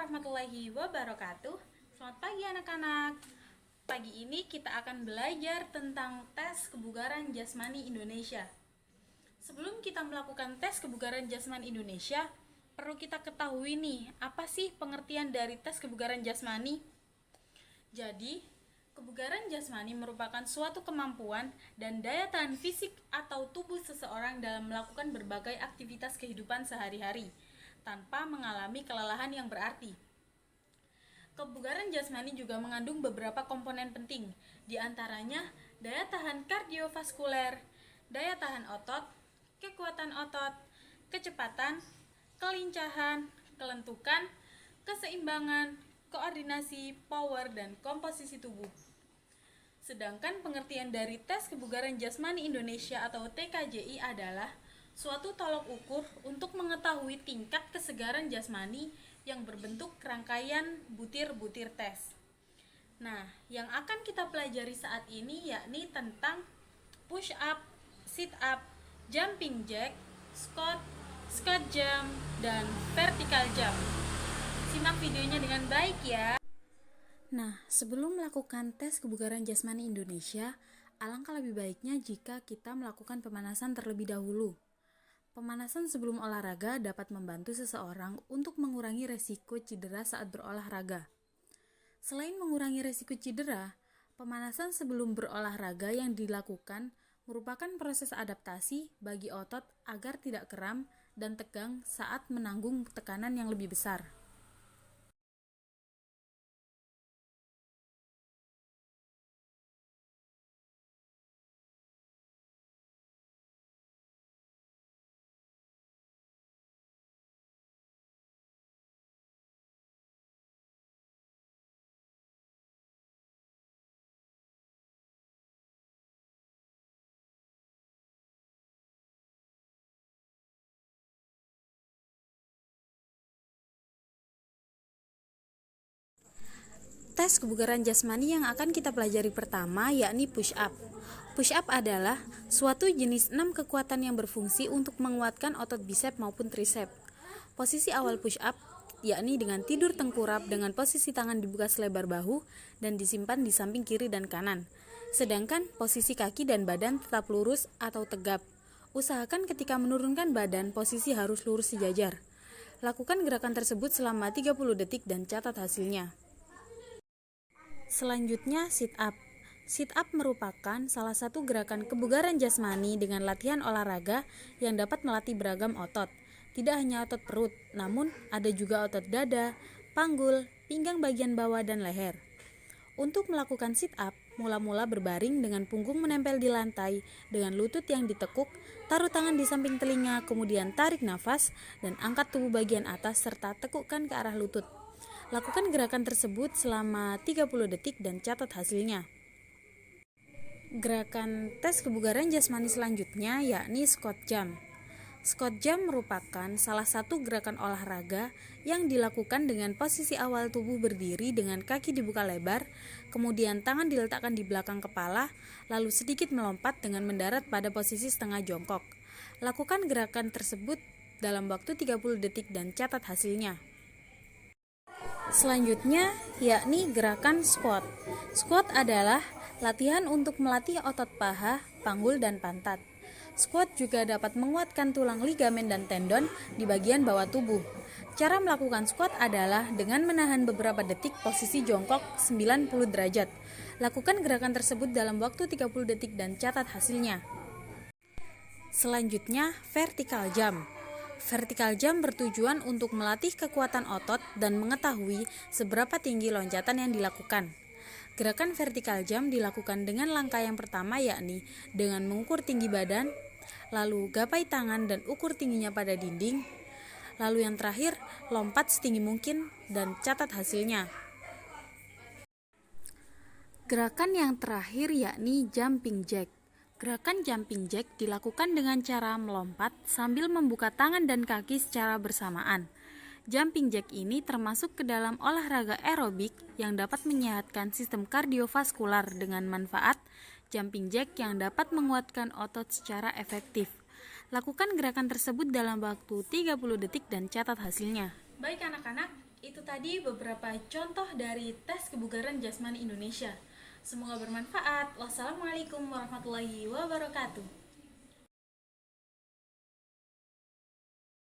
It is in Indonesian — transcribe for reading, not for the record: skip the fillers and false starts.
warahmatullahi wabarakatuh. Selamat pagi anak-anak. Pagi ini kita akan belajar tentang tes kebugaran jasmani Indonesia. Sebelum kita melakukan tes kebugaran jasmani Indonesia, perlu kita ketahui nih, apa sih pengertian dari tes kebugaran jasmani? Jadi, kebugaran jasmani merupakan suatu kemampuan dan daya tahan fisik atau tubuh seseorang dalam melakukan berbagai aktivitas kehidupan sehari-hari tanpa mengalami kelelahan yang berarti. Kebugaran jasmani juga mengandung beberapa komponen penting, di antaranya daya tahan kardiovaskuler, daya tahan otot, kekuatan otot, kecepatan, kelincahan, kelentukan, keseimbangan, koordinasi, power, dan komposisi tubuh. Sedangkan pengertian dari tes kebugaran jasmani Indonesia atau TKJI adalah suatu tolok ukur untuk mengetahui tingkat kesegaran jasmani yang berbentuk rangkaian butir-butir tes. Nah, yang akan kita pelajari saat ini yakni tentang push up, sit up, jumping jack, squat jump, dan vertical jump. Simak videonya dengan baik ya. Nah, sebelum melakukan tes kebugaran jasmani Indonesia, alangkah lebih baiknya jika kita melakukan pemanasan terlebih dahulu. Pemanasan sebelum olahraga dapat membantu seseorang untuk mengurangi resiko cedera saat berolahraga. Selain mengurangi resiko cedera, pemanasan sebelum berolahraga yang dilakukan merupakan proses adaptasi bagi otot agar tidak kram dan tegang saat menanggung tekanan yang lebih besar. Tes kebugaran jasmani yang akan kita pelajari pertama yakni push up. Push up adalah suatu jenis 6 kekuatan yang berfungsi untuk menguatkan otot bisep maupun tricep. Posisi awal push up yakni dengan tidur tengkurap dengan posisi tangan dibuka selebar bahu dan disimpan di samping kiri dan kanan. Sedangkan posisi kaki dan badan tetap lurus atau tegap. Usahakan ketika menurunkan badan, posisi harus lurus sejajar. Lakukan gerakan tersebut selama 30 detik dan catat hasilnya. Selanjutnya, sit up. Sit up merupakan salah satu gerakan kebugaran jasmani dengan latihan olahraga yang dapat melatih beragam otot. Tidak hanya otot perut, namun ada juga otot dada, panggul, pinggang bagian bawah, dan leher. Untuk melakukan sit up, mula-mula berbaring dengan punggung menempel di lantai, dengan lutut yang ditekuk, taruh tangan di samping telinga, kemudian tarik nafas, dan angkat tubuh bagian atas serta tekukkan ke arah lutut. Lakukan gerakan tersebut selama 30 detik dan catat hasilnya. Gerakan tes kebugaran jasmani selanjutnya yakni squat jump. Squat jump merupakan salah satu gerakan olahraga yang dilakukan dengan posisi awal tubuh berdiri dengan kaki dibuka lebar, kemudian tangan diletakkan di belakang kepala, lalu sedikit melompat dengan mendarat pada posisi setengah jongkok. Lakukan gerakan tersebut dalam waktu 30 detik dan catat hasilnya. Selanjutnya yakni gerakan squat. Squat adalah latihan untuk melatih otot paha, panggul, dan pantat. Squat juga dapat menguatkan tulang ligamen dan tendon di bagian bawah tubuh. Cara melakukan squat adalah dengan menahan beberapa detik posisi jongkok 90 derajat. Lakukan gerakan tersebut dalam waktu 30 detik dan catat hasilnya. Selanjutnya, vertical jump. Vertical jump bertujuan untuk melatih kekuatan otot dan mengetahui seberapa tinggi loncatan yang dilakukan. Gerakan vertical jump dilakukan dengan langkah yang pertama yakni dengan mengukur tinggi badan, lalu gapai tangan dan ukur tingginya pada dinding, lalu yang terakhir lompat setinggi mungkin dan catat hasilnya. Gerakan yang terakhir yakni jumping jack. Gerakan jumping jack dilakukan dengan cara melompat sambil membuka tangan dan kaki secara bersamaan. Jumping jack ini termasuk ke dalam olahraga aerobik yang dapat menyehatkan sistem kardiovaskular dengan manfaat jumping jack yang dapat menguatkan otot secara efektif. Lakukan gerakan tersebut dalam waktu 30 detik dan catat hasilnya. Baik anak-anak, itu tadi beberapa contoh dari tes kebugaran jasmani Indonesia. Semoga bermanfaat. Wassalamualaikum warahmatullahi wabarakatuh.